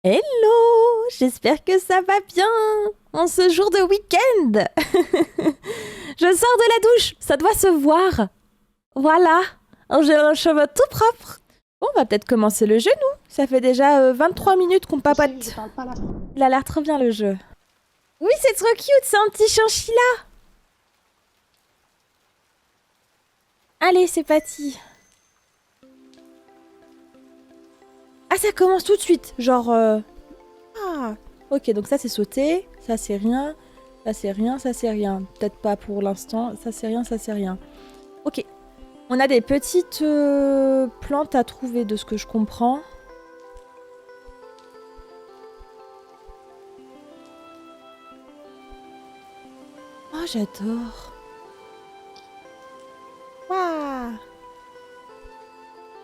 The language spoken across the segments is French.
Hello, j'espère que ça va bien en ce jour de week-end. Je sors de la douche, ça doit se voir. Voilà, j'ai un cheveu tout propre. Bon, on va peut-être commencer le jeu, nous. Ça fait déjà 23 minutes qu'on Tu sais, je papote. parle pas là. Il a l'air trop bien, le jeu. Oui, c'est trop cute, c'est un petit chinchilla. Allez, c'est parti. Ah, ça commence tout de suite, genre... Ah, ok, donc ça c'est sauté, ça c'est rien, ça c'est rien, ça c'est rien. Peut-être pas pour l'instant, ça c'est rien, ça c'est rien. Ok, on a des petites plantes à trouver de ce que je comprends. Oh, j'adore. Waouh.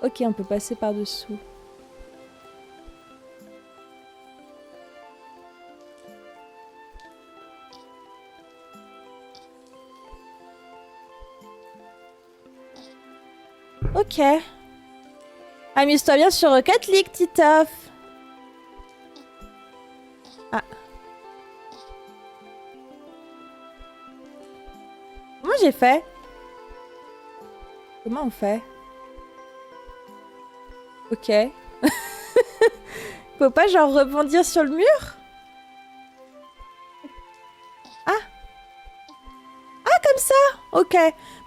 Ok, on peut passer par-dessous. Ok. Amuse-toi bien sur Rocket League, Titoff. Ah. Comment j'ai fait? Comment on fait? Ok. Faut pas genre rebondir sur le mur? Ah, comme ça? Ok.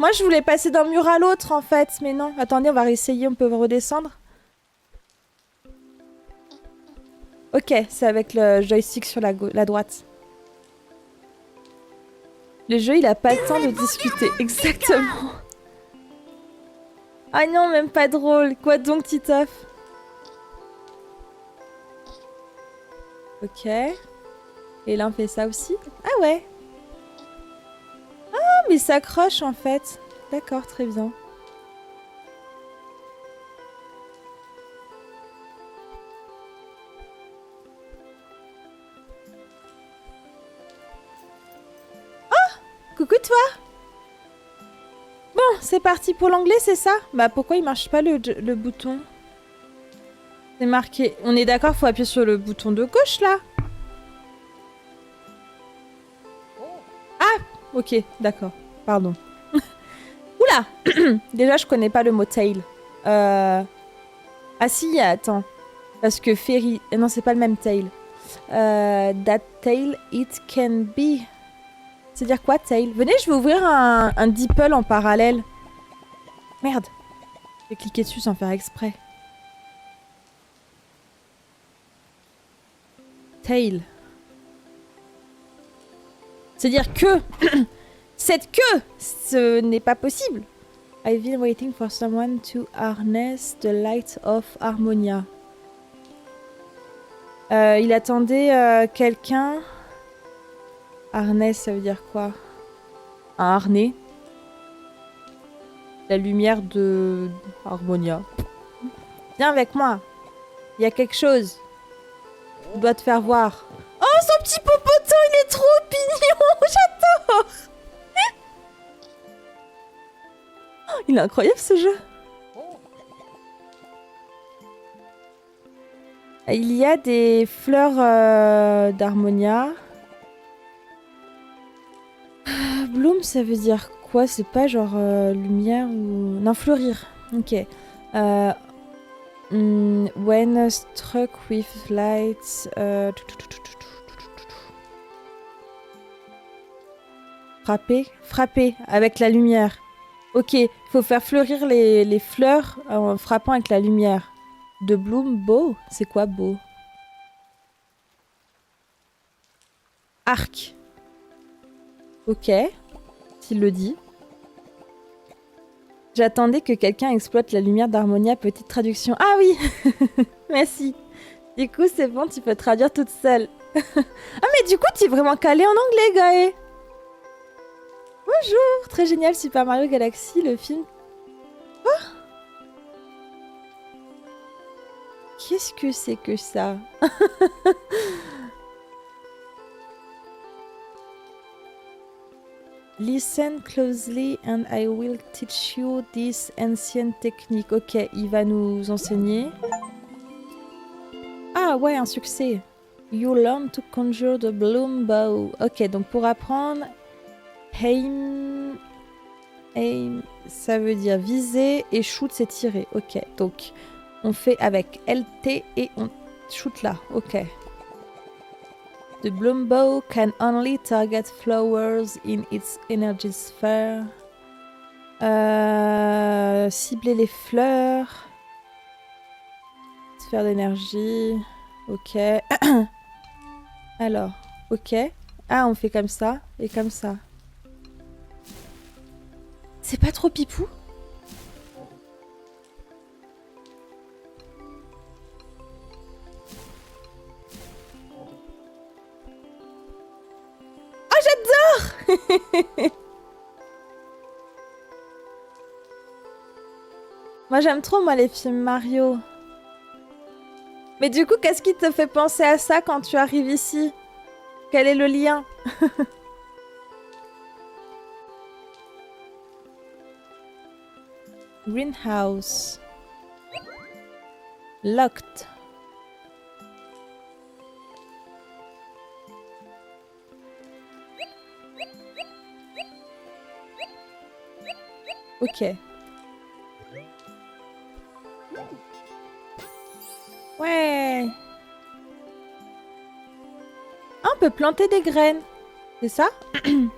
Moi, je voulais passer d'un mur à l'autre, en fait. Mais non. Attendez, on va réessayer. On peut redescendre. Ok, c'est avec le joystick sur la droite. Le jeu, il a pas le temps de discuter. Exactement. Ah non, même pas drôle. Quoi donc, Titoff? Ok. Et là, on fait ça aussi. Ah ouais. Ah, mais ça accroche, en fait. D'accord, très bien. Coucou, toi. Bon, c'est parti pour l'anglais, c'est ça? Bah, pourquoi il marche pas le bouton? C'est marqué. On est d'accord, faut appuyer sur le bouton de gauche, là. Ah, ok, d'accord. Pardon. Oula. Déjà, je connais pas le mot tail. Ah si, attends. Parce que fairy... Non, c'est pas le même tail. That tail, it can be... C'est dire quoi, tail? Venez, je vais ouvrir un DeepL en parallèle. Merde. J'ai cliqué dessus sans faire exprès. Tail. C'est dire que... Cette queue, ce n'est pas possible. I've been waiting for someone to harness the light of Harmonia. Il attendait quelqu'un. Harness, ça veut dire quoi? Un harnais. La lumière de Harmonia. Viens avec moi. Il y a quelque chose. Je dois te faire voir. Oh, son petit popotin, il est trop mignon. J'adore. Il est incroyable ce jeu. Il y a des fleurs d'Harmonia. Bloom, ça veut dire quoi? C'est pas genre lumière ou... Non, fleurir. Ok. When struck with lights... Frapper? Frapper avec la lumière. Ok, il faut faire fleurir les fleurs en frappant avec la lumière. De Bloom, beau? C'est quoi beau? Arc. Ok, s'il le dit. J'attendais que quelqu'un exploite la lumière d'Harmonia, petite traduction. Ah oui. Merci. Du coup, c'est bon, tu peux traduire toute seule. Ah, mais du coup, tu es vraiment calé en anglais, Gaë. Bonjour. Très génial, Super Mario Galaxy, le film. Qu'est-ce que c'est que ça? Listen closely and I will teach you this ancient technique. Ok, il va nous enseigner. Ah, Ah ouais, un succès. You learn to conjure the bloom bow. Ok, donc pour apprendre, aim, ça veut dire viser et shoot c'est tirer. Ok, donc on fait avec LT et on shoot là. Ok. The bloom bow can only target flowers in its energy sphere. Cibler les fleurs. Sphère d'énergie. Ok. Alors, ok. Ah, on fait comme ça et comme ça. C'est pas trop pipou? Oh, j'adore! Moi, j'aime trop, moi, les films Mario. Mais du coup, qu'est-ce qui te fait penser à ça quand tu arrives ici? Quel est le lien? Greenhouse. Locked. Ok. Ouais. Ah, on peut planter des graines. C'est ça? Oui!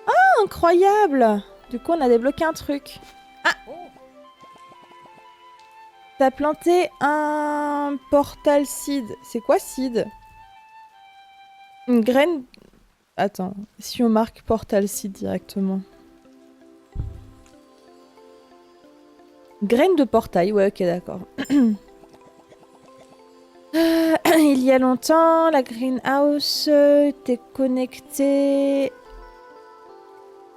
Oh, incroyable! Du coup, on a débloqué un truc. Ah! T'as planté un portal seed. C'est quoi seed? Une graine... Attends, si on marque portal seed directement. Graine de portail, ouais, ok, d'accord. Il y a longtemps, la greenhouse t'es connecté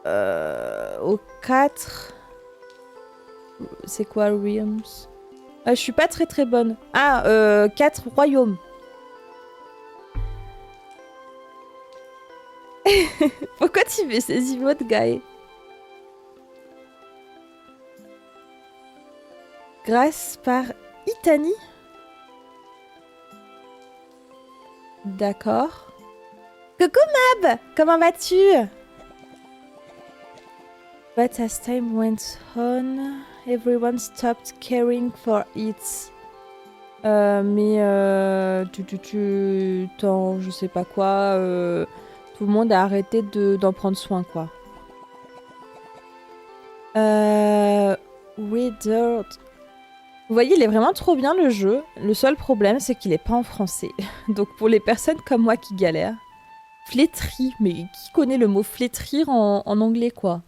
au 4. C'est quoi, realms? Je suis pas très bonne. Ah, 4 royaumes. Pourquoi tu fais ces emotes, guy? Grâce par Itani. D'accord. Coucou Mab, comment vas-tu? But as time went on, everyone stopped caring for it. Tant, je sais pas quoi, tout le monde a arrêté d'en prendre soin, quoi. Withered. Vous voyez, il est vraiment trop bien le jeu. Le seul problème, c'est qu'il est pas en français. Donc pour les personnes comme moi qui galèrent, flétri, mais qui connaît le mot flétrir en anglais, quoi?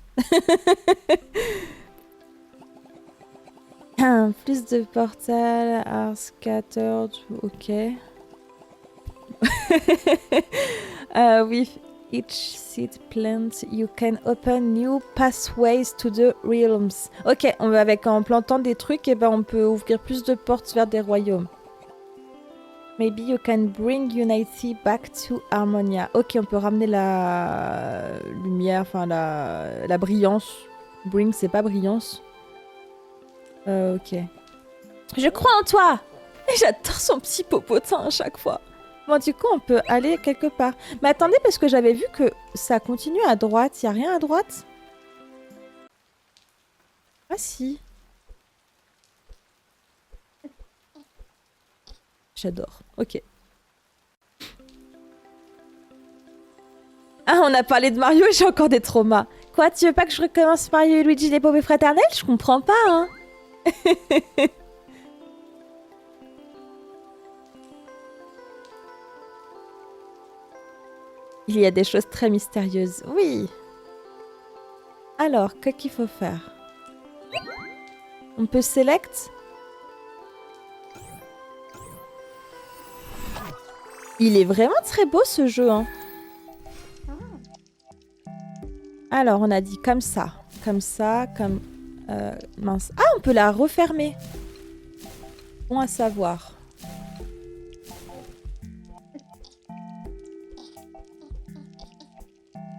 Plus de portals are scattered, ok. With each seed plant, you can open new pathways to the realms. Ok, en plantant des trucs, et ben on peut ouvrir plus de portes vers des royaumes. Maybe you can bring Unity back to Harmonia. Ok, on peut ramener la lumière, enfin la brillance. Bring, c'est pas brillance. Ok. Je crois en toi! J'adore son petit popotin à chaque fois. Bon, du coup, on peut aller quelque part. Mais attendez, parce que j'avais vu que ça continue à droite. Y a rien à droite? Ah si. J'adore. Ok. Ah, on a parlé de Mario et j'ai encore des traumas. Quoi, tu veux pas que je recommence Mario et Luigi les pauvres fraternels? Je comprends pas, hein. Il y a des choses très mystérieuses. Oui. Alors, qu'est-ce qu'il faut faire? On peut select? Il est vraiment très beau ce jeu, hein. Alors, on a dit comme ça, comme... mince. Ah, on peut la refermer. Bon à savoir.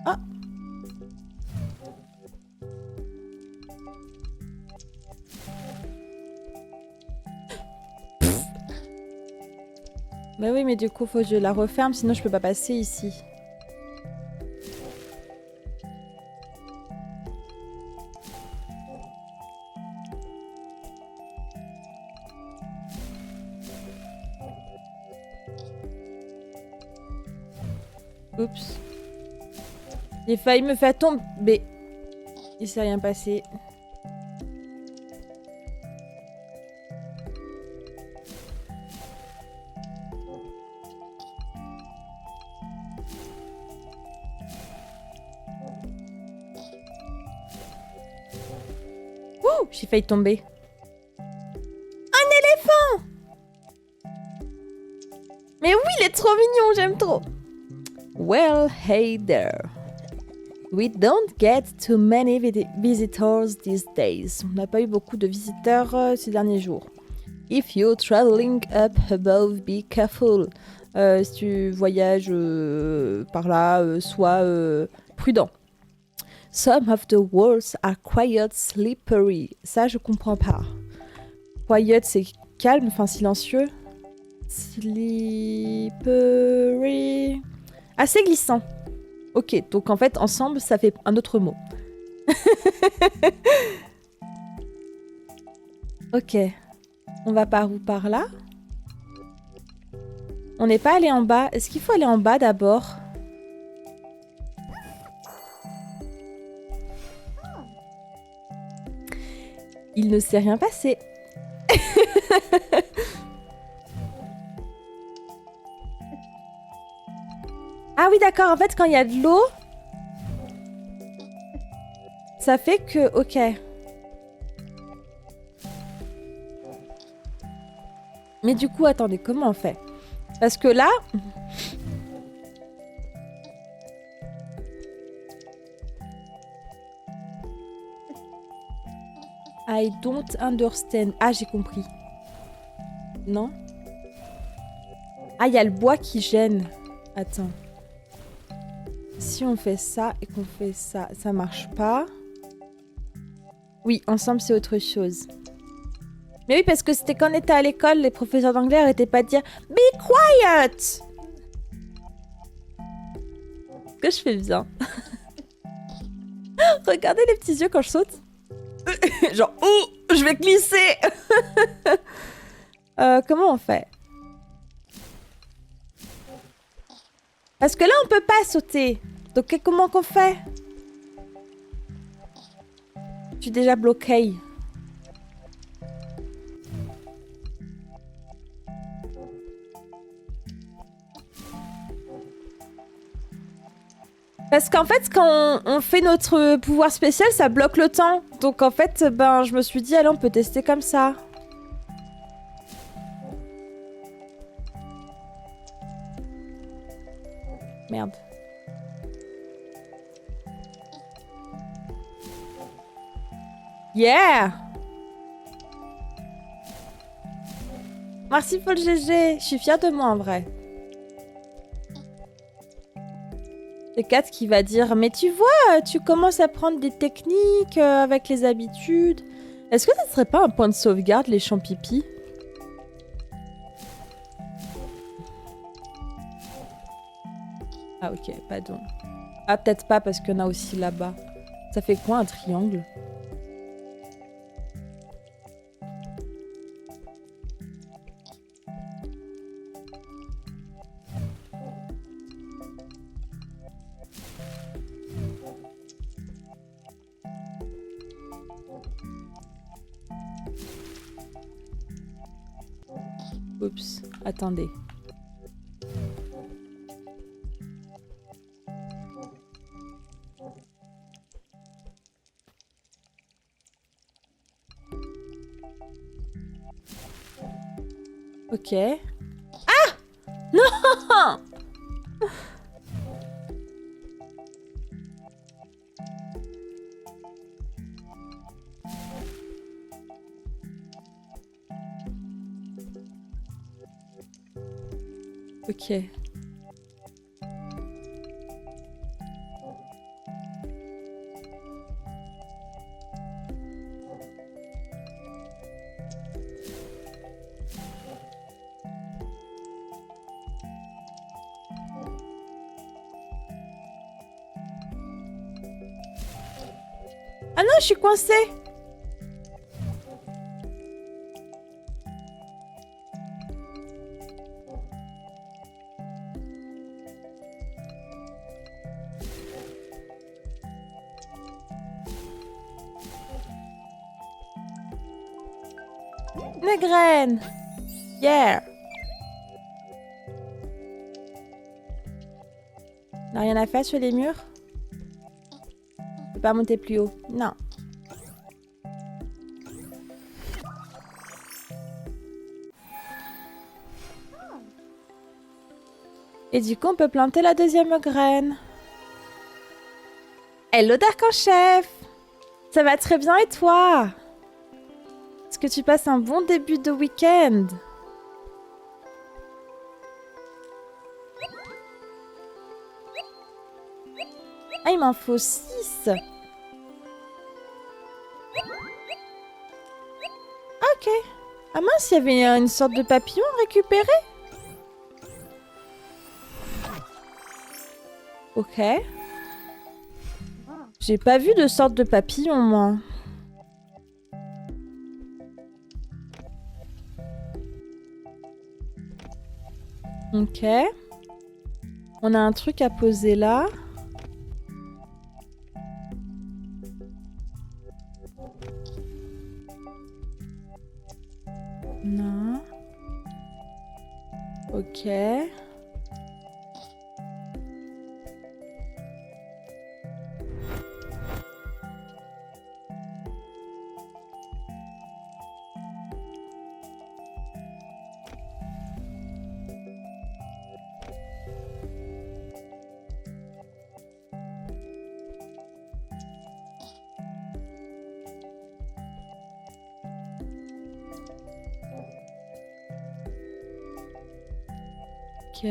Ah. Bah oui, mais du coup, faut que je la referme, sinon je peux pas passer ici. Oups. J'ai failli me faire tomber. Il s'est rien passé. Ouh, j'ai failli tomber. Un éléphant! Mais oui, il est trop mignon, j'aime trop. Well, hey there. We don't get too many visitors these days. On n'a pas eu beaucoup de visiteurs ces derniers jours. If you're traveling up above, be careful. Si tu voyages par là, sois prudent. Some of the walls are quiet, slippery. Ça, je comprends pas. Quiet, c'est calme, enfin silencieux. Slippery. Assez glissant. Ok, donc en fait, ensemble, ça fait un autre mot. Ok. On va par où? Par là? On n'est pas allé en bas. Est-ce qu'il faut aller en bas d'abord? Il ne s'est rien passé. Ah oui, d'accord. En fait, quand il y a de l'eau, ça fait que... Ok. Mais du coup, attendez, comment on fait? Parce que là... I don't understand. Ah, j'ai compris. Non? Ah, il y a le bois qui gêne. Attends. Si on fait ça et qu'on fait ça, ça marche pas. Oui, ensemble, c'est autre chose. Mais oui, parce que c'était quand on était à l'école, les professeurs d'anglais arrêtaient pas de dire « Be quiet !» Que je fais bien. Regardez les petits yeux quand je saute. Genre, oh, je vais glisser. Comment on fait? Parce que là, on peut pas sauter. Donc, comment qu'on fait? Je suis déjà bloquée. Parce qu'en fait, quand on fait notre pouvoir spécial, ça bloque le temps. Donc en fait, ben, je me suis dit, allez, on peut tester comme ça. Merde. Yeah! Merci Paul GG. Je suis fière de moi en vrai. C'est Kat qui va dire, mais tu vois, tu commences à prendre des techniques avec les habitudes. Est-ce que ça serait pas un point de sauvegarde, les champs pipi? Ah ok, pardon. Ah peut-être pas parce qu'il y en a aussi là-bas. Ça fait quoi un triangle? Oups, attendez. Ok. Ah! Non! Ok. Ah non, je suis coincée. Mes graines. Yeah. On n'a rien à faire sur les murs? Je peux pas monter plus haut. Non. Et du coup, on peut planter la deuxième graine. Hello Dark en chef! Ça va très bien et toi? Est-ce que tu passes un bon début de week-end? Ah, il m'en faut 6. Ok. Ah mince, il y avait une sorte de papillon récupéré? Ok. J'ai pas vu de sorte de papillon, moi. Ok. On a un truc à poser là. Non. Ok. Ok.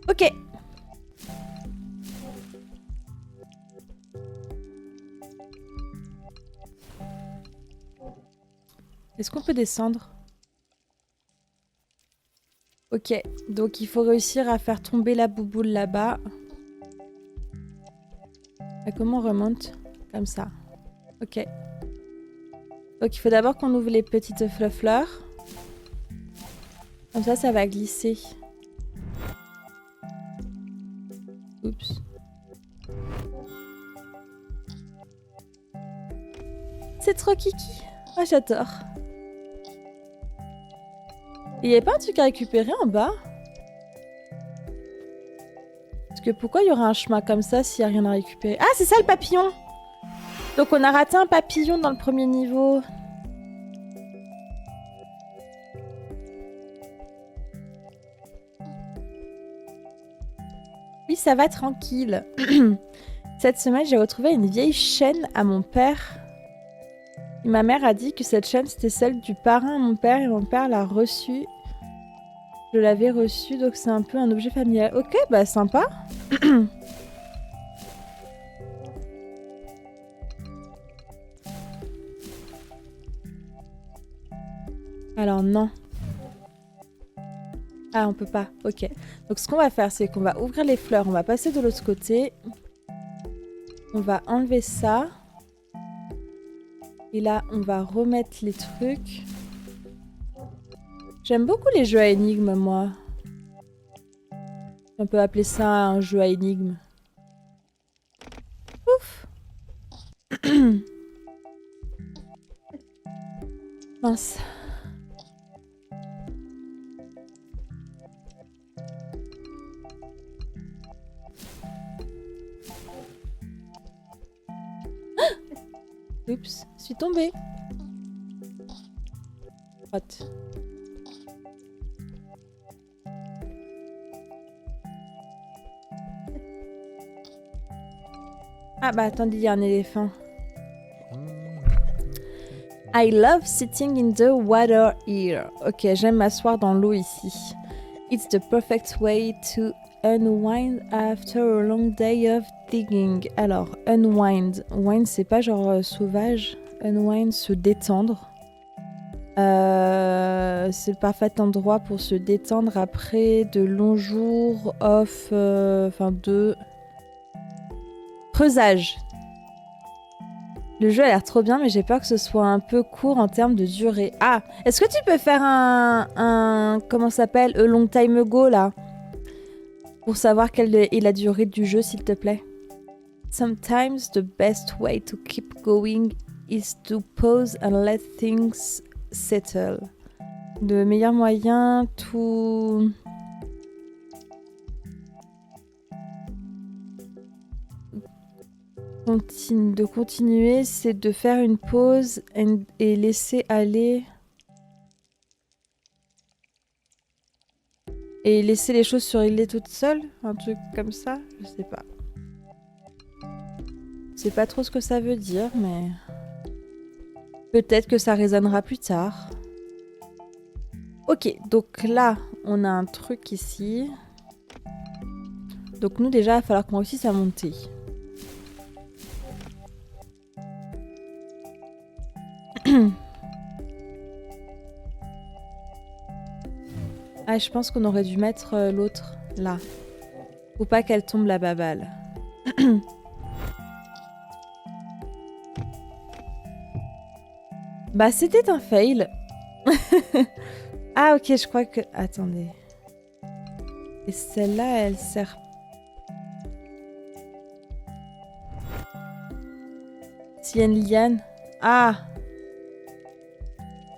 Ok. Est-ce qu'on peut descendre? Ok, donc il faut réussir à faire tomber la bouboule là-bas. Et comment on remonte? Comme ça. Ok. Donc il faut d'abord qu'on ouvre les petites fleurs. Comme ça va glisser. Oups. C'est trop kiki. Ah, j'adore. Il n'y a pas un truc à récupérer en bas? Parce que pourquoi il y aurait un chemin comme ça s'il n'y a rien à récupérer? Ah, c'est ça le papillon! Donc on a raté un papillon dans le premier niveau. Oui, ça va tranquille. Cette semaine, j'ai retrouvé une vieille chaîne à mon père. Et ma mère a dit que cette chaîne, c'était celle du parrain à mon père et mon père l'a reçue. Je l'avais reçue, donc c'est un peu un objet familial. Ok, bah sympa. Alors non. Ah, on peut pas. Ok. Donc ce qu'on va faire, c'est qu'on va ouvrir les fleurs. On va passer de l'autre côté. On va enlever ça. Et là, on va remettre les trucs. J'aime beaucoup les jeux à énigmes, moi. On peut appeler ça un jeu à énigmes. Ouf. Mince. Oups, je suis tombée. What? Ah bah attendez, il y a un éléphant. I love sitting in the water here. Ok, j'aime m'asseoir dans l'eau ici. It's the perfect way to unwind after a long day of digging. Alors, unwind. Wind, c'est pas genre sauvage. Unwind, se détendre. C'est le parfait endroit pour se détendre après de longs jours off, de creusage. Le jeu a l'air trop bien, mais j'ai peur que ce soit un peu court en termes de durée. Ah, est-ce que tu peux faire un comment ça s'appelle, a long time ago là, pour savoir quelle est la durée du jeu, s'il te plaît? Sometimes the best way to keep going is to pause and let things settle. Le meilleur moyen de continuer, c'est de faire une pause et laisser aller. Et laisser les choses sur îler toutes seules. Un truc comme ça, je sais pas. Je sais pas trop ce que ça veut dire, mais... peut-être que ça résonnera plus tard. Ok, donc là, on a un truc ici. Donc nous, déjà, il va falloir qu'on réussisse à monter. Ah, je pense qu'on aurait dû mettre l'autre là. Faut pas qu'elle tombe la baballe. Bah, c'était un fail. Ah, ok, je crois que... attendez. Et celle-là, elle sert... s'il y a une liane... Ah!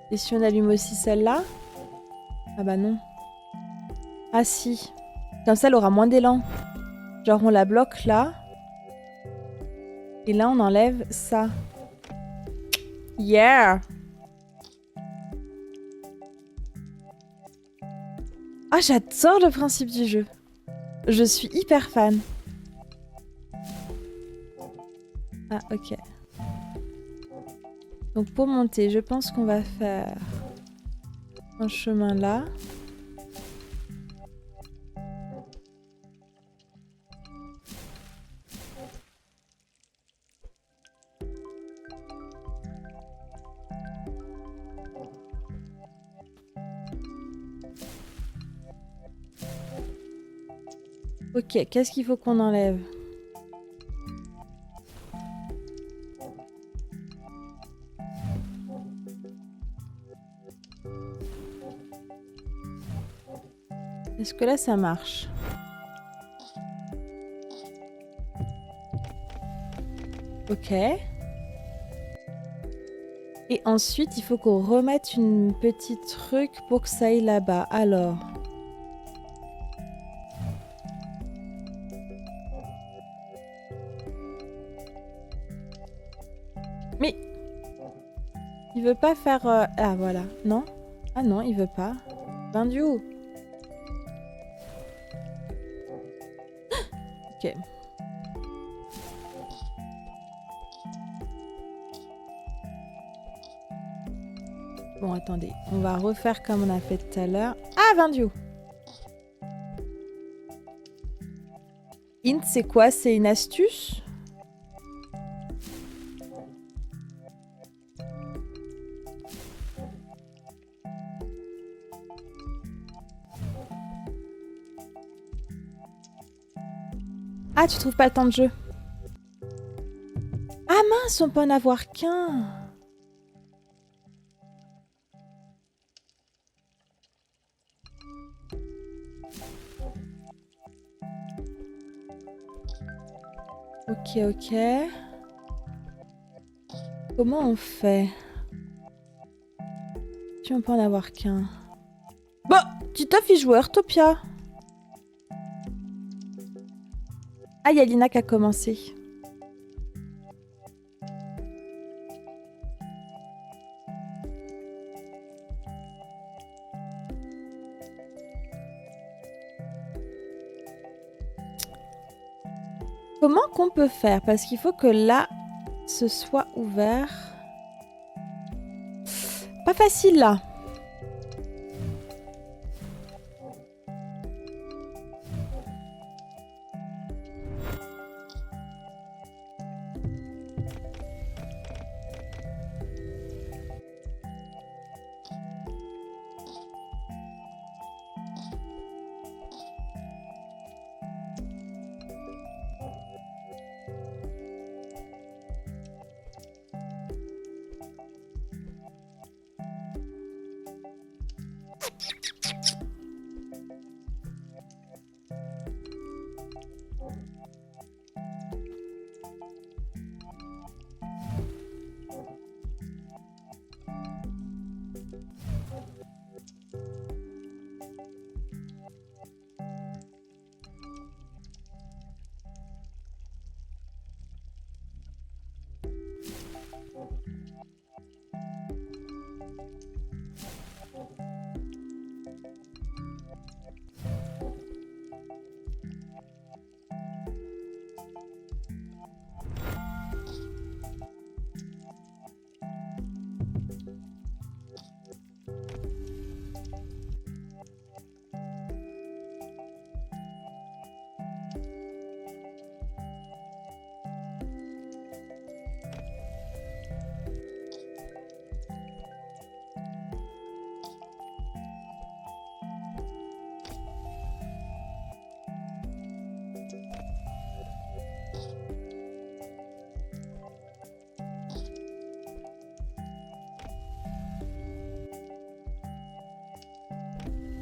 Et si on allume aussi celle-là? Ah bah non. Ah si. Comme ça, elle aura moins d'élan. Genre, on la bloque là. Et là, on enlève ça. Yeah! Ah, j'adore le principe du jeu. Je suis hyper fan. Ah, ok. Donc, pour monter, je pense qu'on va faire un chemin là. Ok, qu'est-ce qu'il faut qu'on enlève? Est-ce que là, ça marche? Ok. Et ensuite, il faut qu'on remette une petite truc pour que ça aille là-bas. Alors... mais... il veut pas faire... ah, voilà. Non? Ah non, il veut pas. Ben du haut. Ok. Bon, attendez. On va refaire comme on a fait tout à l'heure. Ah, Vindiou! Int, c'est quoi? C'est une astuce? Ah, tu trouves pas le temps de jeu? Ah mince, on peut en avoir qu'un! Ok, ok. Comment on fait? Tu on peut en avoir qu'un. Bon, tu t'affiches joueur, Topia. Ah, il y a Lina qui a commencé. Comment qu'on peut faire? Parce qu'il faut que là, ce soit ouvert. facile là.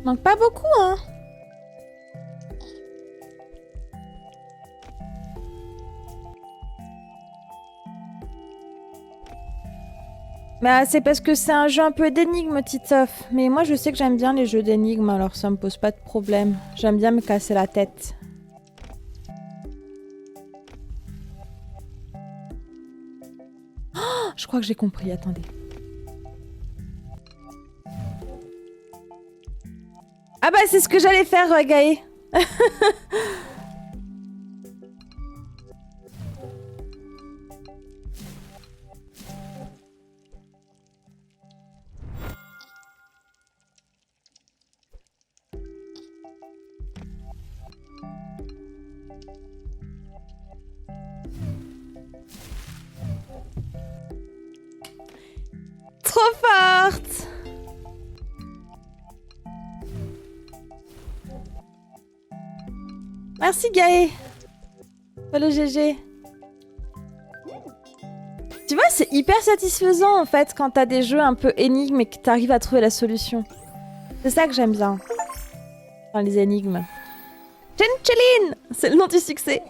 Manque pas beaucoup, hein. Bah, c'est parce que c'est un jeu un peu d'énigmes, Titeuf. Mais moi, je sais que j'aime bien les jeux d'énigmes, alors ça me pose pas de problème. J'aime bien me casser la tête. Oh, je crois que j'ai compris, attendez. Ah bah, c'est ce que j'allais faire, Gaë. Trop forte! Merci Gaë. Le GG. Tu vois, c'est hyper satisfaisant en fait quand t'as des jeux un peu énigmes et que t'arrives à trouver la solution. C'est ça que j'aime bien. Dans les énigmes. Chencheline! C'est le nom du succès.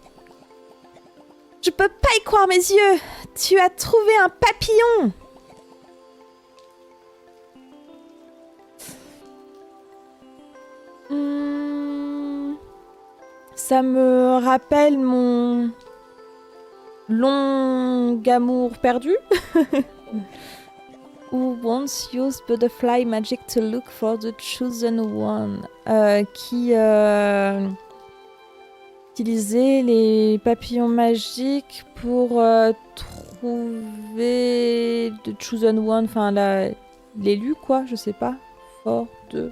Je peux pas y croire mes yeux. Tu as trouvé un papillon. Ça me rappelle mon long amour perdu. Who once used butterfly magic to look for the chosen one. Qui utilisait les papillons magiques pour trouver the chosen one. Enfin, l'élu, quoi, je sais pas. For the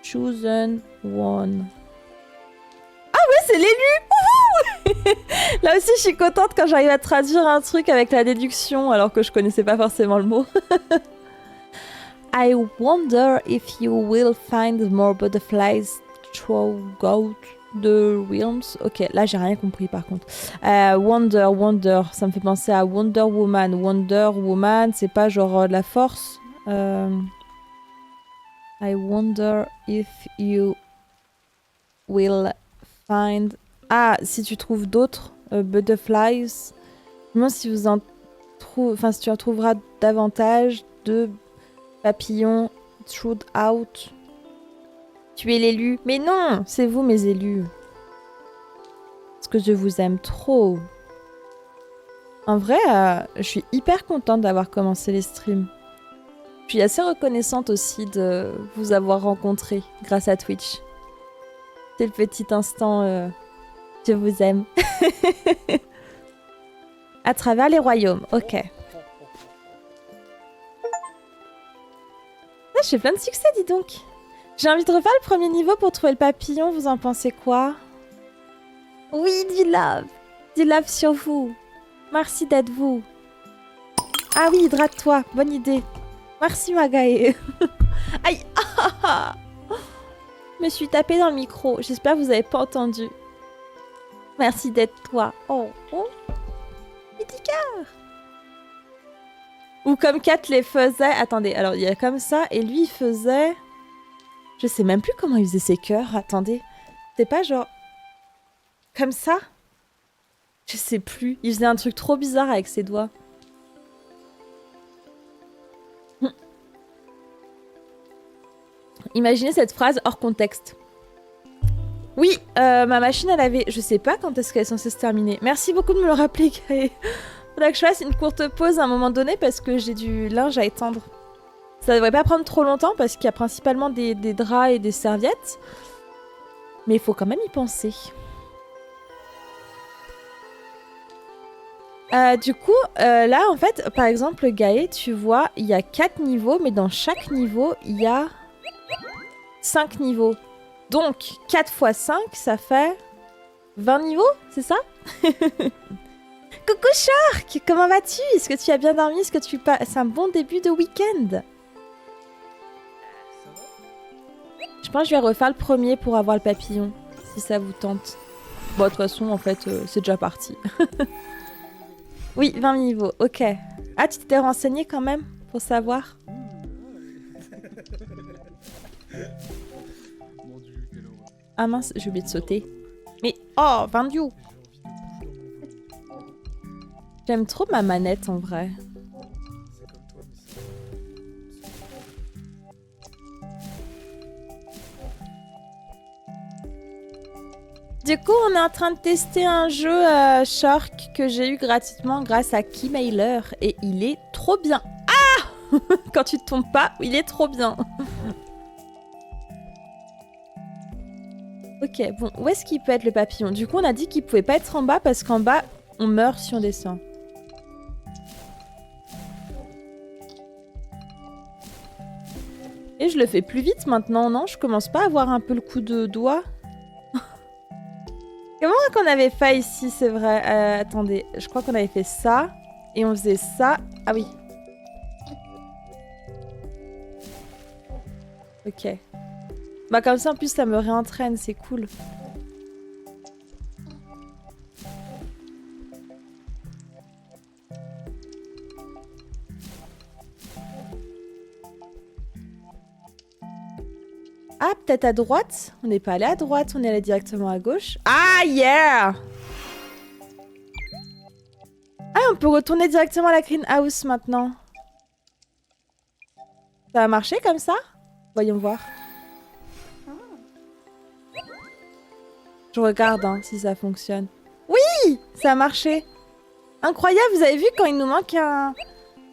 chosen one. C'est l'élu. Là aussi, je suis contente quand j'arrive à traduire un truc avec la déduction, alors que je connaissais pas forcément le mot. I wonder if you will find more butterflies throughout the realms. Ok, là j'ai rien compris par contre. Wonder, ça me fait penser à Wonder Woman. Wonder Woman, c'est pas genre de la force. I wonder if you will find... Ah, si tu trouves d'autres butterflies, moi si vous en enfin si tu en trouveras davantage de papillons throughout. Tu es l'élu. Mais non, c'est vous mes élus. Parce que je vous aime trop. En vrai, je suis hyper contente d'avoir commencé les streams. Je suis assez reconnaissante aussi de vous avoir rencontré grâce à Twitch. C'est le petit instant, je vous aime. À travers les royaumes, ok. Ah, je fais plein de succès, dis donc. J'ai envie de refaire le premier niveau pour trouver le papillon. Vous en pensez quoi? Oui, D-Love. D-Love sur vous. Merci d'être vous. Ah oui, hydrate-toi. Bonne idée. Merci, Magae. Aïe. Je me suis tapée dans le micro. J'espère que vous avez pas entendu. Merci d'être toi. Oh, oh. Petit cœur. Ou comme Kat les faisait... Attendez, alors il y a comme ça, et lui il faisait... Je sais même plus comment il faisait ses cœurs, attendez. C'était pas genre... Comme ça? Je sais plus. Il faisait un truc trop bizarre avec ses doigts. Imaginez cette phrase hors contexte. Oui, ma machine elle avait... Je sais pas quand est-ce qu'elle est censée se terminer. Merci beaucoup de me le rappeler, Gaë. Faudrait que je fasse une courte pause à un moment donné parce que j'ai du linge à étendre. Ça devrait pas prendre trop longtemps parce qu'il y a principalement des draps et des serviettes. Mais il faut quand même y penser. Du coup, là en fait, par exemple, Gaë, tu vois, il y a 4 niveaux, mais dans chaque niveau, il y a 5 niveaux. Donc, 4 x 5, ça fait 20 niveaux, c'est ça? Coucou Shark, comment vas-tu? Est-ce que tu as bien dormi? Est-ce que tu passes un bon début de week-end? Je pense que je vais refaire le premier pour avoir le papillon, si ça vous tente. Bon, de toute façon, en fait, c'est déjà parti. Oui, 20 niveaux, ok. Ah, tu t'étais renseigné quand même, pour savoir? Ah mince, j'ai oublié de sauter. Mais, oh, 20 niveaux. J'aime trop ma manette en vrai. Du coup, on est en train de tester un jeu Shark que j'ai eu gratuitement grâce à Keymailer et il est trop bien. Ah quand tu te tombes pas, il est trop bien. Ok, bon, où est-ce qu'il peut être le papillon? Du coup, on a dit qu'il pouvait pas être en bas parce qu'en bas, on meurt si on descend. Et je le fais plus vite maintenant, non? Je commence pas à avoir un peu le coup de doigt. Comment qu'on avait fait ici, c'est vrai? Attendez, je crois qu'on avait fait ça. Et on faisait ça. Ah oui. Ok. Bah comme ça, en plus, ça me réentraîne, c'est cool. Ah, peut-être à droite? On n'est pas allé à droite, on est allé directement à gauche. Ah, yeah! Ah, on peut retourner directement à la greenhouse maintenant. Ça a marché comme ça? Voyons voir. Je regarde hein, si ça fonctionne. Oui! Ça a marché. Incroyable, vous avez vu quand il nous manque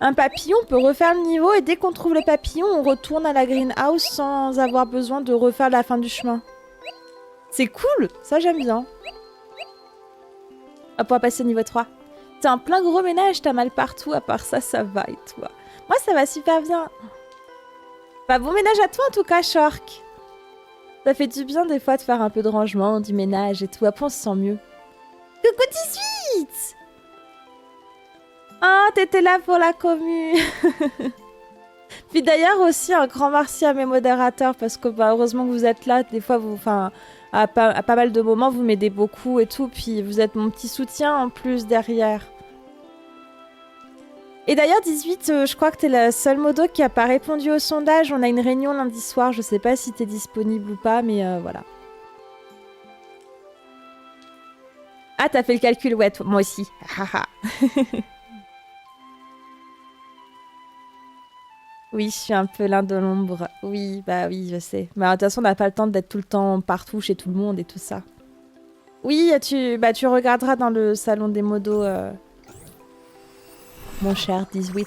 un papillon, on peut refaire le niveau et dès qu'on trouve le papillon, on retourne à la greenhouse sans avoir besoin de refaire la fin du chemin. C'est cool, ça j'aime bien. Hop, on va passer au niveau 3. T'es en plein gros ménage, t'as mal partout, à part ça, ça va et toi. Moi ça va super bien. Bah bon ménage à toi en tout cas, Shark. Ça fait du bien des fois de faire un peu de rangement, du ménage et tout, après on se sent mieux. Coucou 18! Ah, t'étais là pour la commu. Puis d'ailleurs aussi un grand merci à mes modérateurs parce que bah, heureusement que vous êtes là. Des fois, à pas mal de moments, vous m'aidez beaucoup et tout. Puis vous êtes mon petit soutien en plus derrière. Et d'ailleurs 18, je crois que t'es la seule modo qui a pas répondu au sondage. On a une réunion lundi soir. Je sais pas si t'es disponible ou pas, mais voilà. Ah, t'as fait le calcul, ouais, toi, moi aussi. Oui, je suis un peu l'un de l'ombre. Oui, bah oui, je sais. Mais de toute façon, on n'a pas le temps d'être tout le temps partout chez tout le monde et tout ça. Oui, tu regarderas dans le salon des modos, mon cher 18.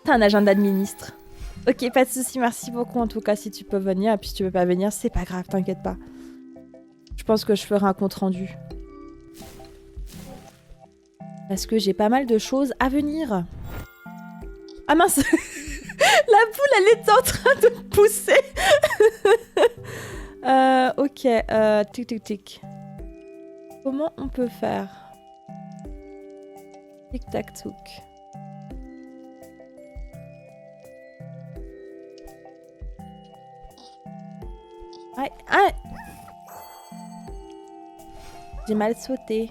T'as un agenda de ministre. Ok, pas de soucis, merci beaucoup en tout cas si tu peux venir. Et puis si tu peux pas venir, c'est pas grave, t'inquiète pas. Je pense que je ferai un compte rendu. Parce que j'ai pas mal de choses à venir. Ah mince. La boule, elle est en train de pousser. Ok, tic tic tic. Comment on peut faire? Tic tac touc. Aïe, aïe. J'ai mal sauté.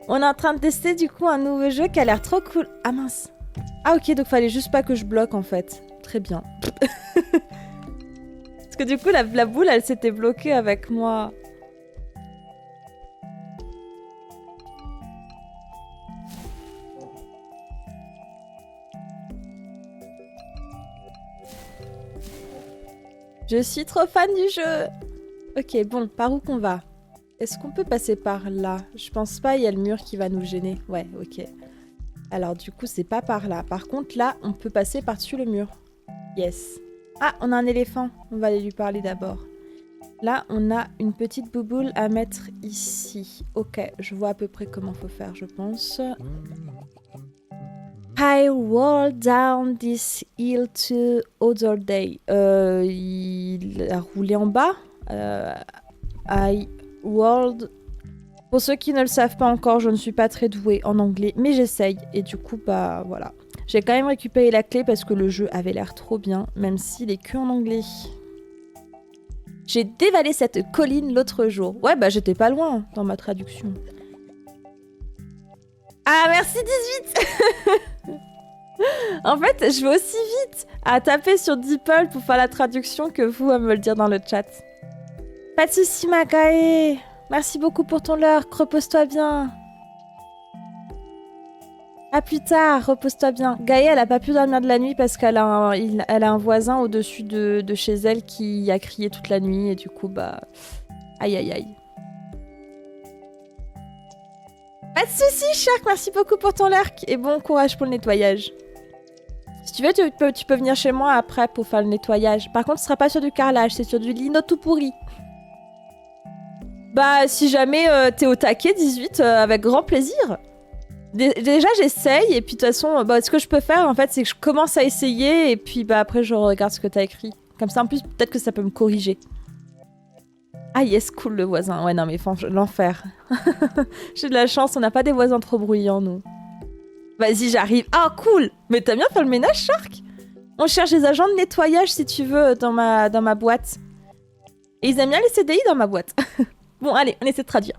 On est en train de tester du coup un nouveau jeu qui a l'air trop cool. Ah mince. Ah ok, donc fallait juste pas que je bloque en fait. Très bien. Parce que du coup la boule elle s'était bloquée avec moi. Je suis trop fan du jeu. Ok, bon, par où qu'on va? Est-ce qu'on peut passer par là? Je pense pas, il y a le mur qui va nous gêner. Ouais, ok. Alors du coup, c'est pas par là. Par contre, là, on peut passer par-dessus le mur. Yes. Ah, on a un éléphant. On va aller lui parler d'abord. Là, on a une petite bouboule à mettre ici. Ok, je vois à peu près comment faut faire, je pense. I rolled down this hill to other day. Il a roulé en bas. I rolled... Pour ceux qui ne le savent pas encore, je ne suis pas très douée en anglais, mais j'essaye. Et du coup, bah voilà. J'ai quand même récupéré la clé parce que le jeu avait l'air trop bien, même s'il est que en anglais. J'ai dévalé cette colline l'autre jour. Ouais, bah j'étais pas loin dans ma traduction. Ah, merci 18. En fait, je vais aussi vite à taper sur DeepL pour faire la traduction que vous à me le dire dans le chat. Pas de soucis, Makae. Merci beaucoup pour ton lurk. Repose-toi bien. À plus tard, repose-toi bien. Gaë, elle a pas pu dormir de la nuit parce qu'elle a un voisin au-dessus de chez elle qui a crié toute la nuit et du coup, bah... Aïe, aïe, aïe. Pas de soucis, Shark. Merci beaucoup pour ton lurk et bon courage pour le nettoyage. Si tu veux, tu peux venir chez moi après pour faire le nettoyage. Par contre, ce sera pas sur du carrelage, c'est sur du lino tout pourri. Bah, si jamais t'es au taquet, 18, avec grand plaisir. Déjà, j'essaye, et puis de toute façon, bah, ce que je peux faire, en fait, c'est que je commence à essayer, et puis bah, après, je regarde ce que t'as écrit. Comme ça, en plus, peut-être que ça peut me corriger. Ah yes, cool, le voisin. Ouais, non, mais l'enfer. J'ai de la chance, on n'a pas des voisins trop bruyants, nous. Vas-y, j'arrive. Ah, cool. Mais t'as bien fait le ménage, Shark? On cherche des agents de nettoyage, si tu veux, dans ma boîte. Et ils aiment bien les CDI dans ma boîte. Bon, allez, on essaie de traduire.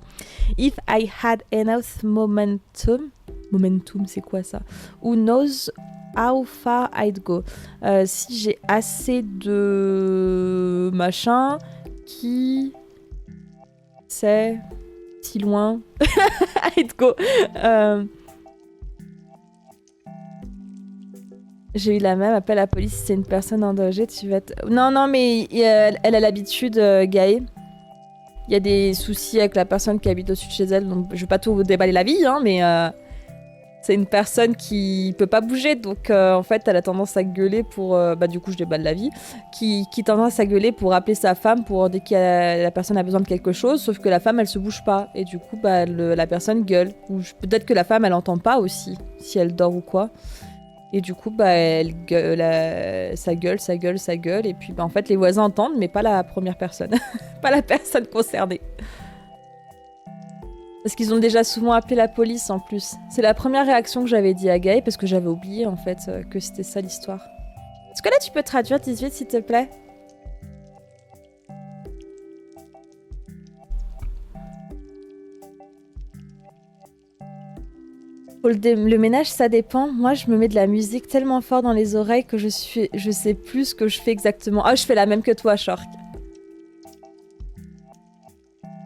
If I had enough momentum... Momentum, c'est quoi ça? Who knows how far I'd go? Si j'ai assez de... machin... Qui... sait... si loin... I'd go. J'ai eu la même, appelle la police si c'est une personne en danger, tu vas te... Non, non, mais elle a l'habitude, Gaë. Il y a des soucis avec la personne qui habite au-dessus de chez elle, donc je vais pas tout déballer la vie, hein, mais c'est une personne qui peut pas bouger, donc en fait elle a tendance à gueuler pour... bah du coup je déballe la vie. Qui tendance à gueuler pour appeler sa femme pour dès que la personne a besoin de quelque chose, sauf que la femme elle se bouge pas, et du coup bah, la personne gueule. Ou peut-être que la femme elle entend pas aussi, si elle dort ou quoi. Et du coup, bah, elle gueule, ça gueule, et puis bah, en fait, les voisins entendent, mais pas la première personne. Pas la personne concernée. Parce qu'ils ont déjà souvent appelé la police, en plus. C'est la première réaction que j'avais dit à Gaë, parce que j'avais oublié, en fait, que c'était ça, l'histoire. Est-ce que là, tu peux traduire 18, s'il te plaît? Pour le ménage, ça dépend. Moi, je me mets de la musique tellement fort dans les oreilles que je sais plus ce que je fais exactement. Ah, je fais la même que toi, Shark.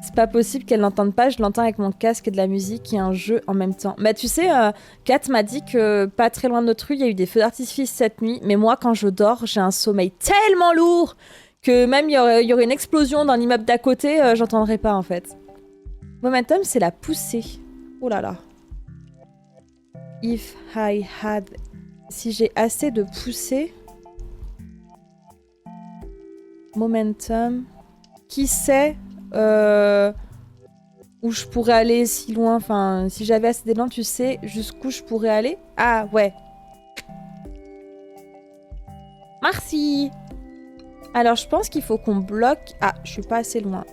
C'est pas possible qu'elle l'entende pas. Je l'entends avec mon casque et de la musique et un jeu en même temps. Bah, tu sais, Kat m'a dit que pas très loin de notre rue, il y a eu des feux d'artifice cette nuit. Mais moi, quand je dors, j'ai un sommeil tellement lourd que même il y aurait une explosion dans l'immeuble d'à côté, j'entendrais pas, en fait. Momentum, c'est la poussée. Oh là là. If I had... Si j'ai assez de poussée... Momentum... Qui sait où je pourrais aller si loin. Enfin, si j'avais assez d'élan, tu sais jusqu'où je pourrais aller. Ah, ouais. Merci. Alors, je pense qu'il faut qu'on bloque... Ah, je suis pas assez loin.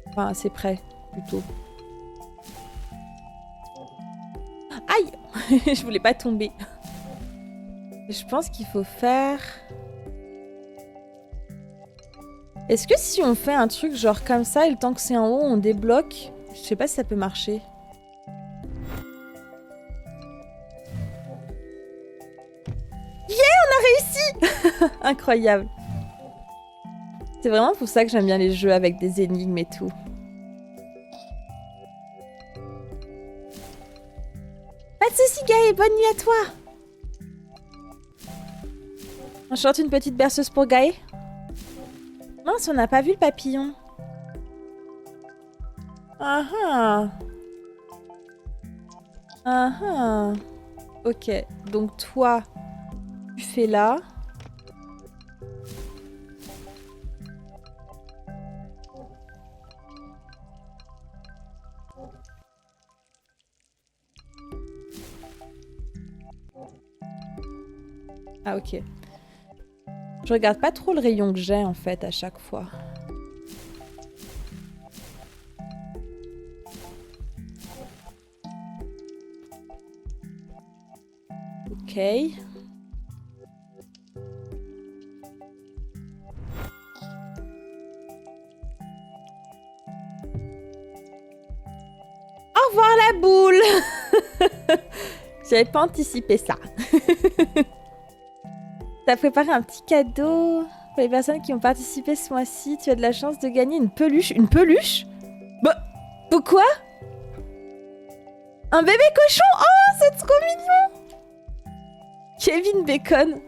Enfin, assez près, plutôt. Aïe. Je voulais pas tomber. Je pense qu'il faut faire... Est-ce que si on fait un truc genre comme ça, et le temps que c'est en haut, on débloque? Je sais pas si ça peut marcher. Yeah, on a réussi. Incroyable. C'est vraiment pour ça que j'aime bien les jeux avec des énigmes et tout. Pas de soucis, Gaë, bonne nuit à toi. On chante une petite berceuse pour Gaë. Mince, on n'a pas vu le papillon. Ah ah. Ah ah. Ok, donc toi, tu fais là. Ah ok. Je regarde pas trop le rayon que j'ai en fait à chaque fois. Ok. Au revoir la boule. J'avais pas anticipé ça. T'as préparé un petit cadeau pour les personnes qui ont participé ce mois-ci. Tu as de la chance de gagner une peluche. Une peluche? Bah, pourquoi? Un bébé cochon? Oh, c'est trop mignon! Kevin Bacon.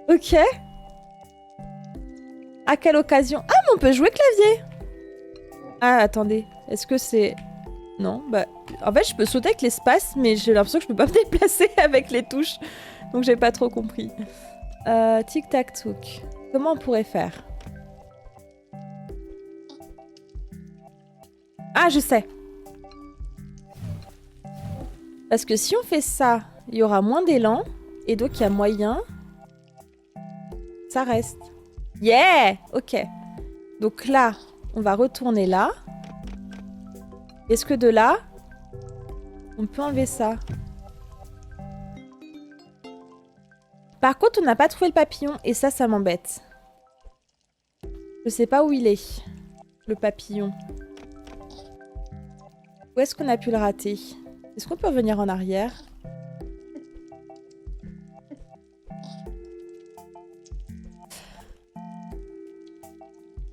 Ok. À quelle occasion? Ah, mais on peut jouer clavier. Ah, attendez. Est-ce que c'est... Non, bah... En fait, je peux sauter avec l'espace, mais j'ai l'impression que je peux pas me déplacer avec les touches. Donc, j'ai pas trop compris. Tic-tac-touk. Comment on pourrait faire? Ah, je sais. Parce que si on fait ça, il y aura moins d'élan. Et donc, il y a moyen... Ça reste. Yeah! Ok. Donc là, on va retourner là. Est-ce que de là, on peut enlever ça? Par contre, on n'a pas trouvé le papillon. Et ça m'embête. Je sais pas où il est. Le papillon. Où est-ce qu'on a pu le rater? Est-ce qu'on peut revenir en arrière?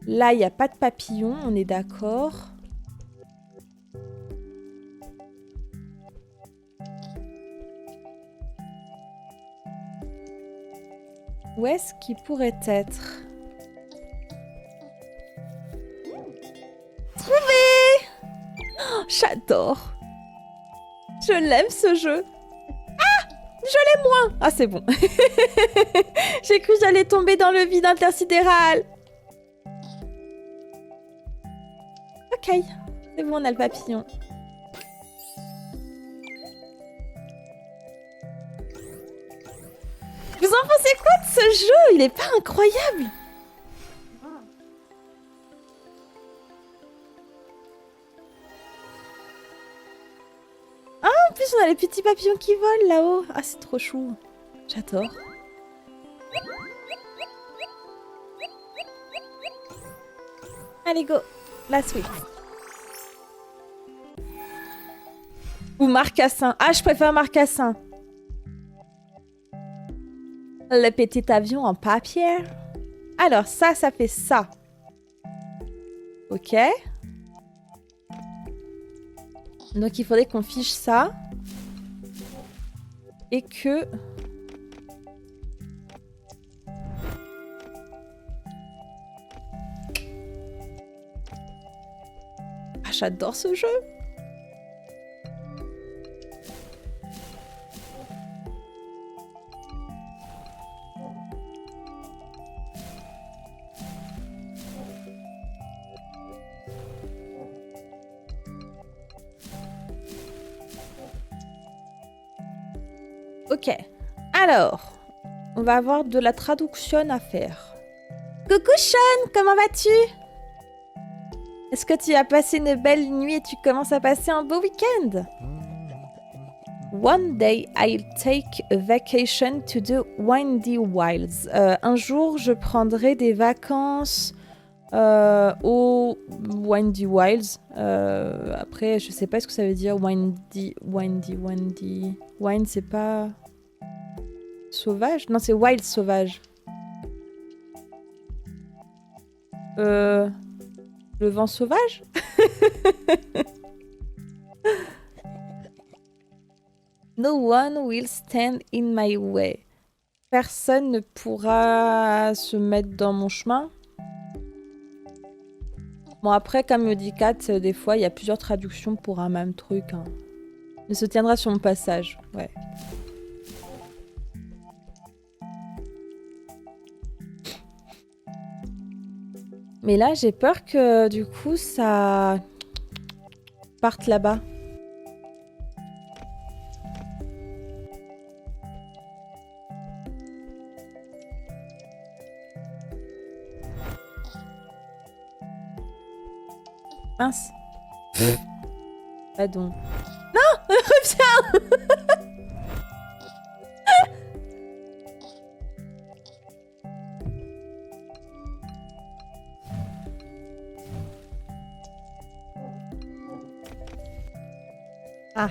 Là, il n'y a pas de papillon, on est d'accord. Où est-ce qu'il pourrait être? Trouvé! Oh, j'adore. Je l'aime ce jeu. Ah! Je l'aime moins. Ah, c'est bon. J'ai cru que j'allais tomber dans le vide intersidéral. Ok. C'est bon, on a le papillon. Vous en pensez quoi de ce jeu? Il est pas incroyable? Ah, en plus on a les petits papillons qui volent là-haut. Ah, c'est trop chou. J'adore. Allez, go. La suite. Ou marcassin. Ah, je préfère marcassin. Le petit avion en papier. Alors, ça fait ça. Ok. Donc, il faudrait qu'on fiche ça. Et que... Ah, j'adore ce jeu. Ok. Alors, on va avoir de la traduction à faire. Coucou Sean, comment vas-tu? Est-ce que tu as passé une belle nuit et tu commences à passer un beau week-end? One day I'll take a vacation to the Windy Wilds. Un jour, je prendrai des vacances au Windy Wilds. Après, je sais pas ce que ça veut dire. Windy. Wind, c'est pas sauvage? Non, c'est wild sauvage. Le vent sauvage? No one will stand in my way. Personne ne pourra se mettre dans mon chemin. Bon, après, comme me dit Kat, des fois, il y a plusieurs traductions pour un même truc. Hein. Ne se tiendra sur mon passage. Ouais. Mais là, j'ai peur que, du coup, ça parte là-bas. Mince. Pardon. Non, reviens. Ah.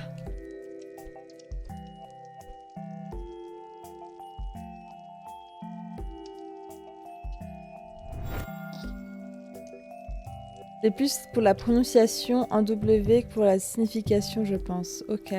C'est plus pour la prononciation en W que pour la signification, je pense. Ok.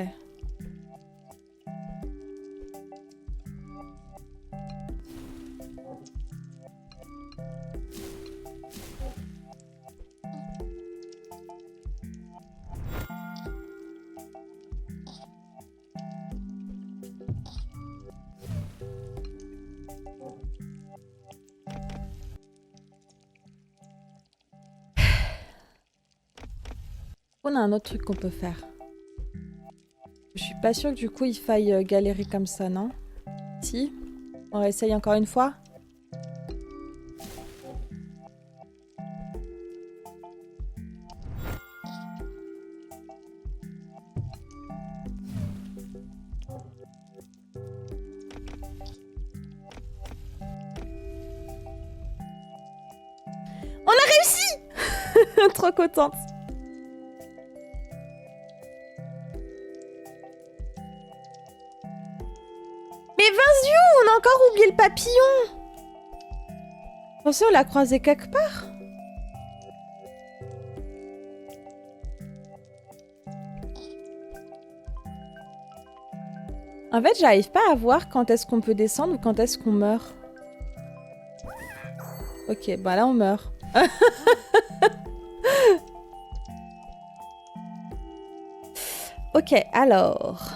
On a un autre truc qu'on peut faire. Je suis pas sûre que du coup il faille galérer comme ça, non? Si? On réessaye encore une fois? On a réussi! Trop contente. Mais Vinziou, on a encore oublié le papillon. Pensez, on l'a croisé quelque part. En fait, j'arrive pas à voir quand est-ce qu'on peut descendre ou quand est-ce qu'on meurt. Ok, bah là on meurt. Ok, alors...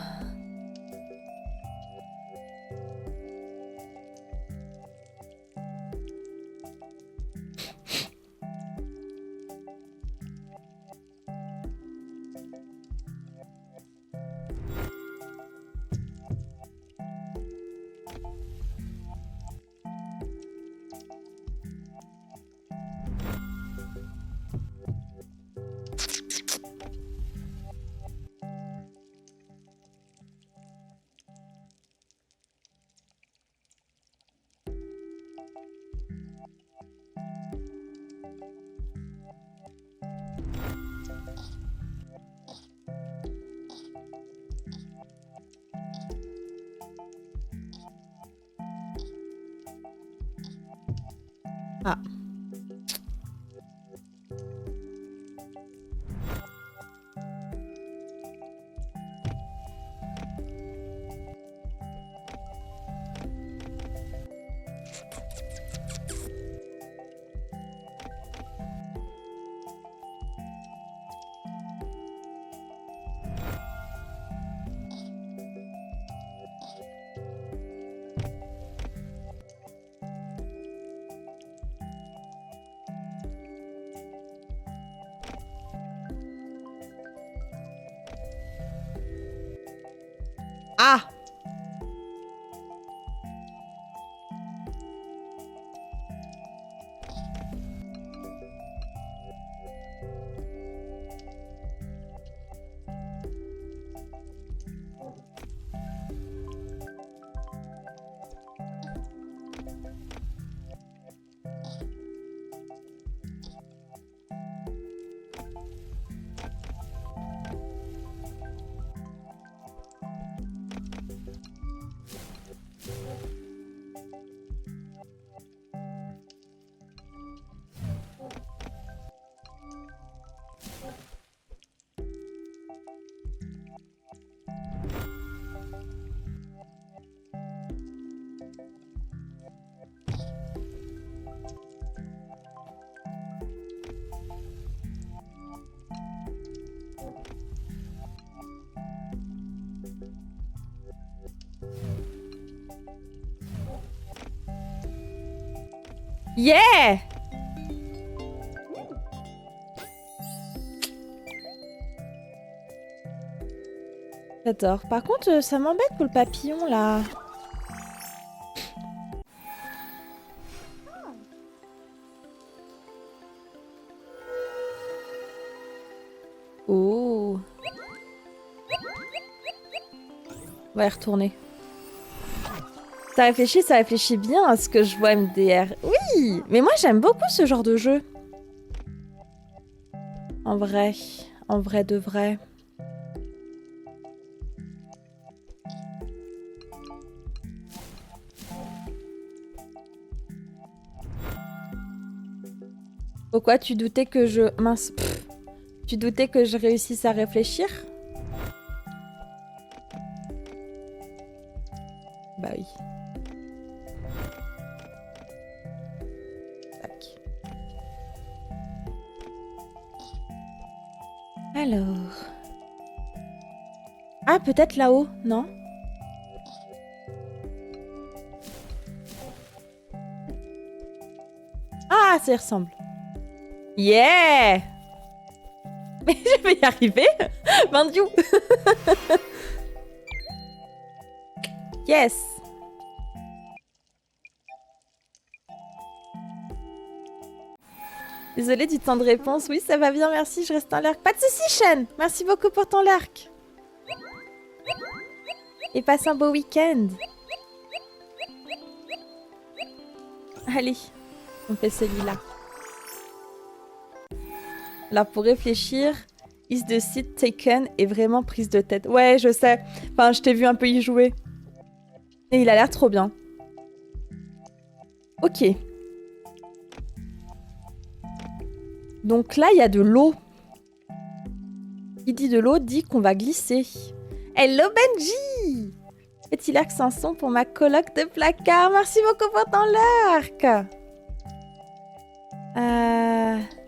Ah. Ah! Yeah! J'adore. Par contre, ça m'embête pour le papillon, là. Oh. On va y retourner. Ça réfléchit bien à ce que je vois MDR. Oui, mais moi j'aime beaucoup ce genre de jeu. En vrai de vrai. Pourquoi tu doutais que je... Mince. Pff. Tu doutais que je réussisse à réfléchir? Bah oui. Tac. Alors... Ah, peut-être là-haut, non? Ah, ça y ressemble. Yeah! Mais je vais y arriver. Bandiou. Yes. Désolée du temps de réponse. Oui, ça va bien, merci. Je reste en lurk. Pas de soucis, Shen. Merci beaucoup pour ton lurk. Et passe un beau week-end. Allez, on fait celui-là. Alors, pour réfléchir, Is the Seat Taken est vraiment prise de tête. Ouais, je sais. Enfin, je t'ai vu un peu y jouer. Et il a l'air trop bien. Ok. Donc là, il y a de l'eau. Qui dit de l'eau dit qu'on va glisser. Hello Benji! Petit lurk sans son pour ma coloc de placard. Merci beaucoup pour ton lurk.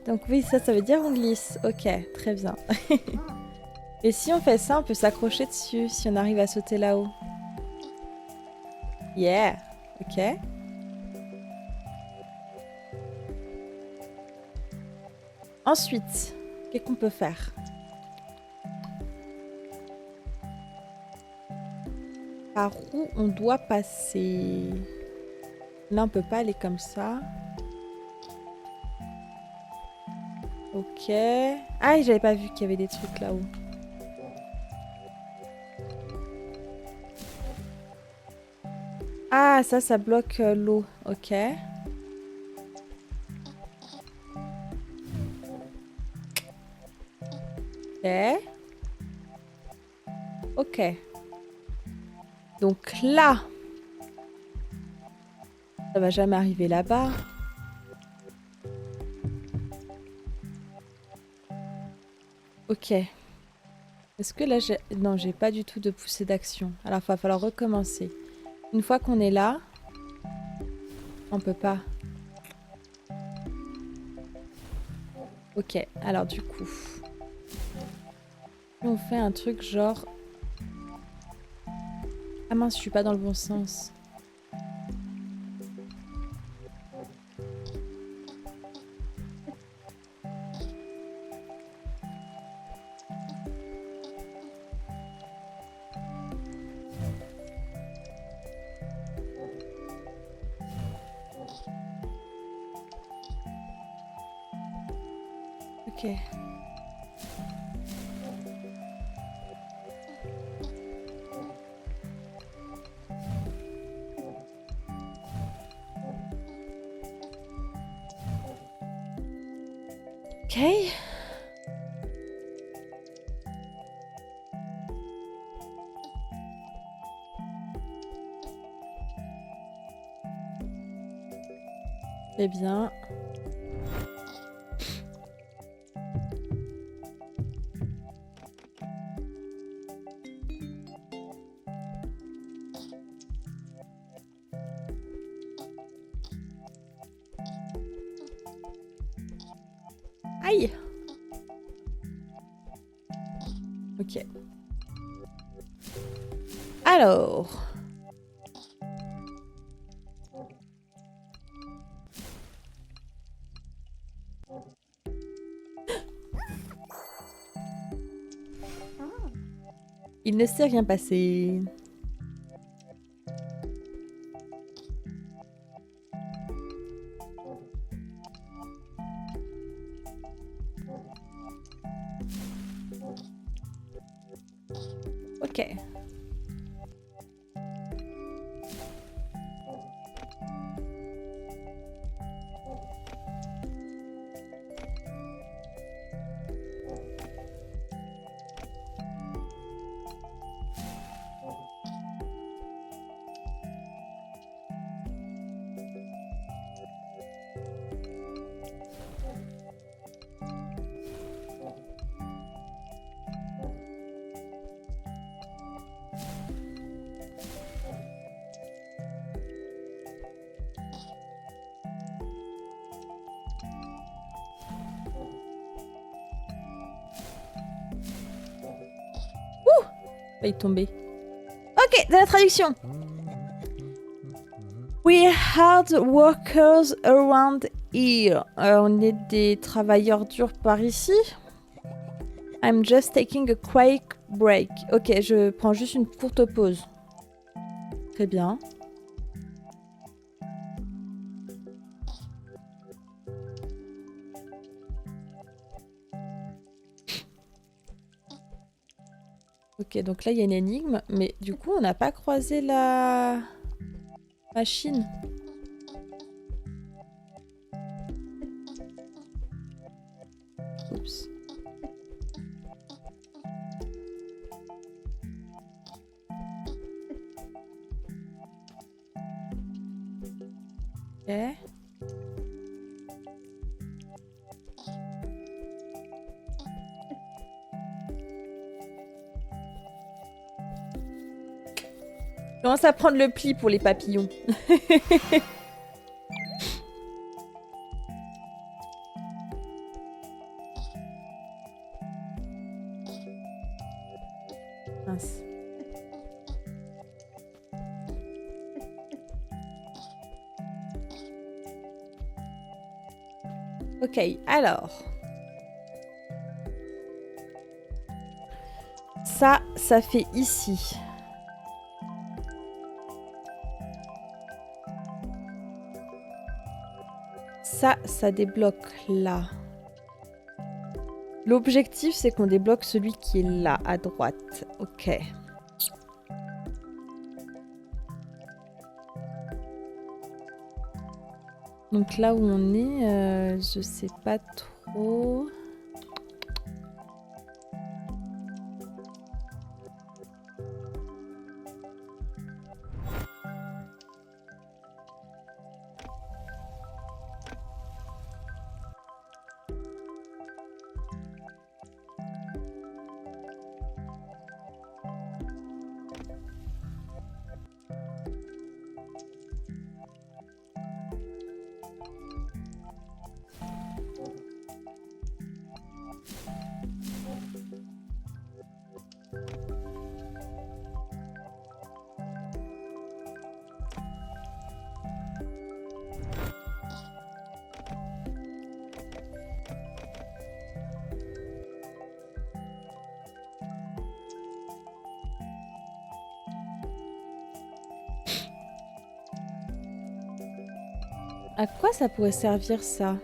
Donc oui, ça veut dire on glisse. Ok, très bien. Et si on fait ça, on peut s'accrocher dessus si on arrive à sauter là-haut. Yeah. Ok. Ensuite, qu'est-ce qu'on peut faire? Par où on doit passer? Là, on peut pas aller comme ça. Ok. Ah, j'avais pas vu qu'il y avait des trucs là-haut. Ah, ça bloque l'eau. Ok. Ok. Ok. Donc là, ça va jamais arriver là-bas. Ok. Est-ce que là, j'ai... Non, j'ai pas du tout de poussée d'action. Alors, il va falloir recommencer. Une fois qu'on est là, on peut pas. Ok, alors du coup... On fait un truc genre... Ah mince, je suis pas dans le bon sens. Ok. Ok. C'est bien. Aïe! Ok. Alors... Il ne s'est rien passé. Ok. Il est tombé. Ok, de la traduction. We hard workers around here. On est des travailleurs durs par ici. I'm just taking a quick break. Ok, je prends juste une courte pause. Très bien. Ok, donc là, il y a une énigme. Mais du coup, on n'a pas croisé la machine. Oups. Ok. Je commence à prendre le pli pour les papillons. Mince. Ok, alors. Ça fait ici. Ça débloque là. L'objectif, c'est qu'on débloque celui qui est là, à droite. Ok. Donc là où on est, je sais pas trop. À quoi ça pourrait servir ça?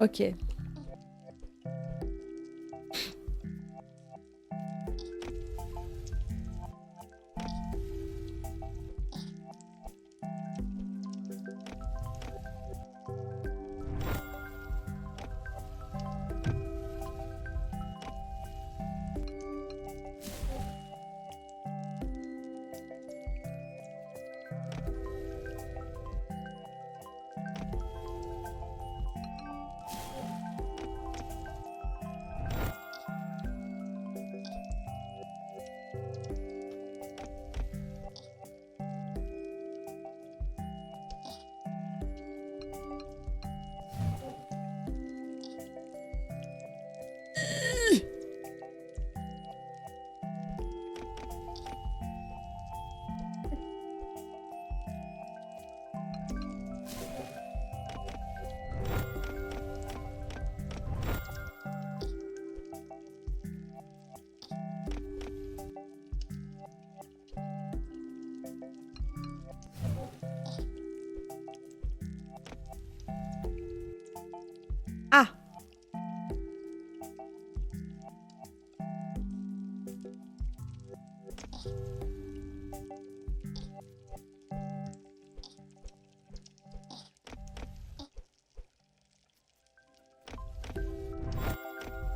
Ok.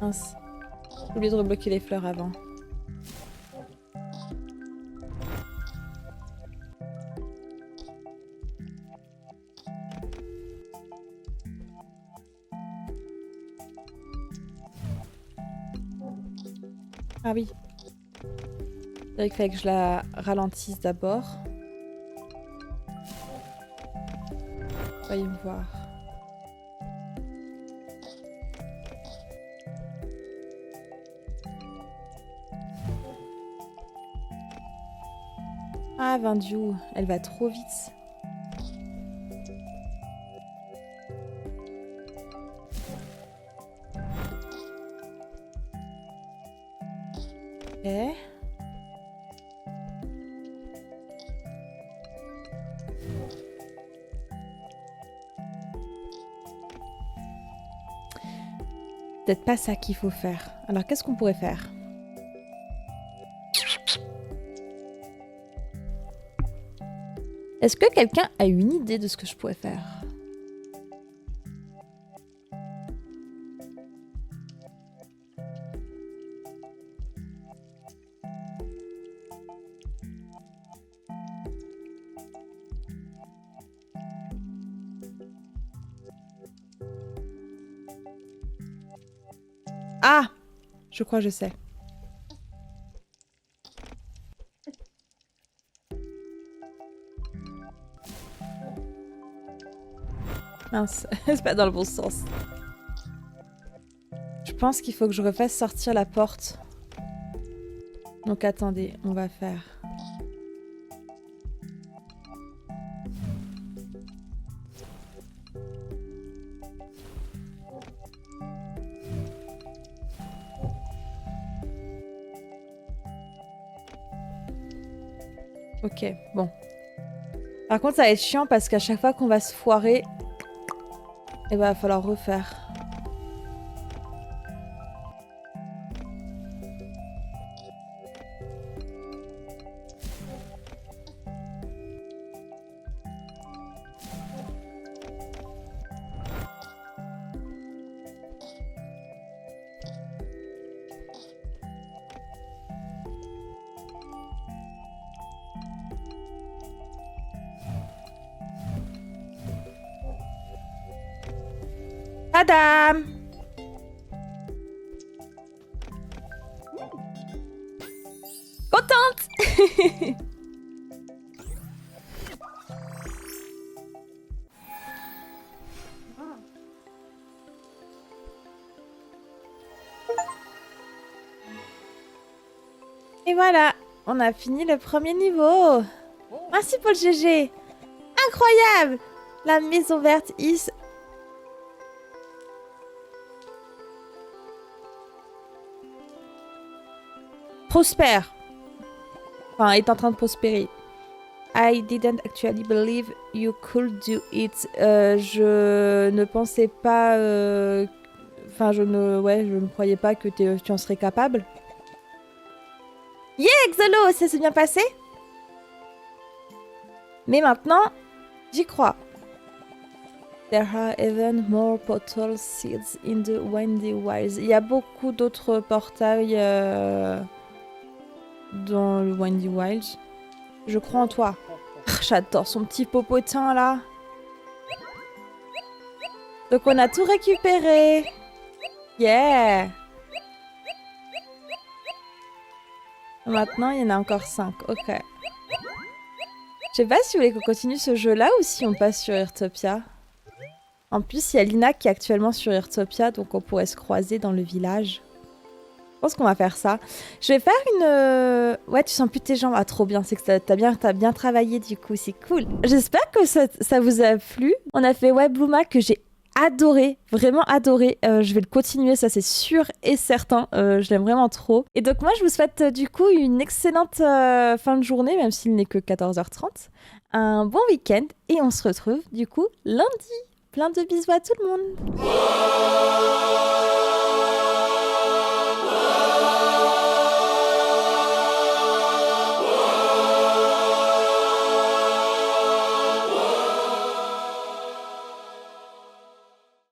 Mince. J'ai oublié de rebloquer les fleurs avant. Ah oui. C'est vrai qu'il fallait que je la ralentisse d'abord. Voyons voir. Ah, Vindiou, elle va trop vite. Ok. Peut-être pas ça qu'il faut faire. Alors, qu'est-ce qu'on pourrait faire? Est-ce que quelqu'un a une idée de ce que je pourrais faire? Ah! Je crois que je sais. Mince, c'est pas dans le bon sens. Je pense qu'il faut que je refasse sortir la porte. Donc attendez, on va faire... Ok, bon. Par contre, ça va être chiant parce qu'à chaque fois qu'on va se foirer, il va falloir refaire. Madame! Contente! Et voilà, on a fini le premier niveau. Merci pour le GG. Incroyable! La maison verte is... prospère. Enfin, est en train de prospérer. I didn't actually believe you could do it. Je ne pensais pas... Enfin, je ne croyais pas que tu en serais capable. Yeah, Xolo, ça s'est bien passé. Mais maintenant, j'y crois. There are even more portal seeds in the Windy Wilds. Il y a beaucoup d'autres portails dans le Windy Wilds. Je crois en toi. J'adore son petit popotin là. Donc on a tout récupéré. Yeah. Maintenant il y en a encore 5. Ok. Je sais pas si vous voulez qu'on continue ce jeu là ou si on passe sur Irtopia. En plus il y a Lina qui est actuellement sur Irtopia, donc on pourrait se croiser dans le village. Je pense qu'on va faire ça. Je vais faire une... Ouais, tu sens plus tes jambes. Ah, trop bien. C'est que t'as bien travaillé, du coup. C'est cool. J'espère que ça vous a plu. On a fait Bluma que j'ai adoré. Vraiment adoré. Je vais le continuer, ça c'est sûr et certain. Je l'aime vraiment trop. Et donc moi, je vous souhaite du coup une excellente fin de journée, même s'il n'est que 14h30. Un bon week-end. Et on se retrouve du coup lundi. Plein de bisous à tout le monde.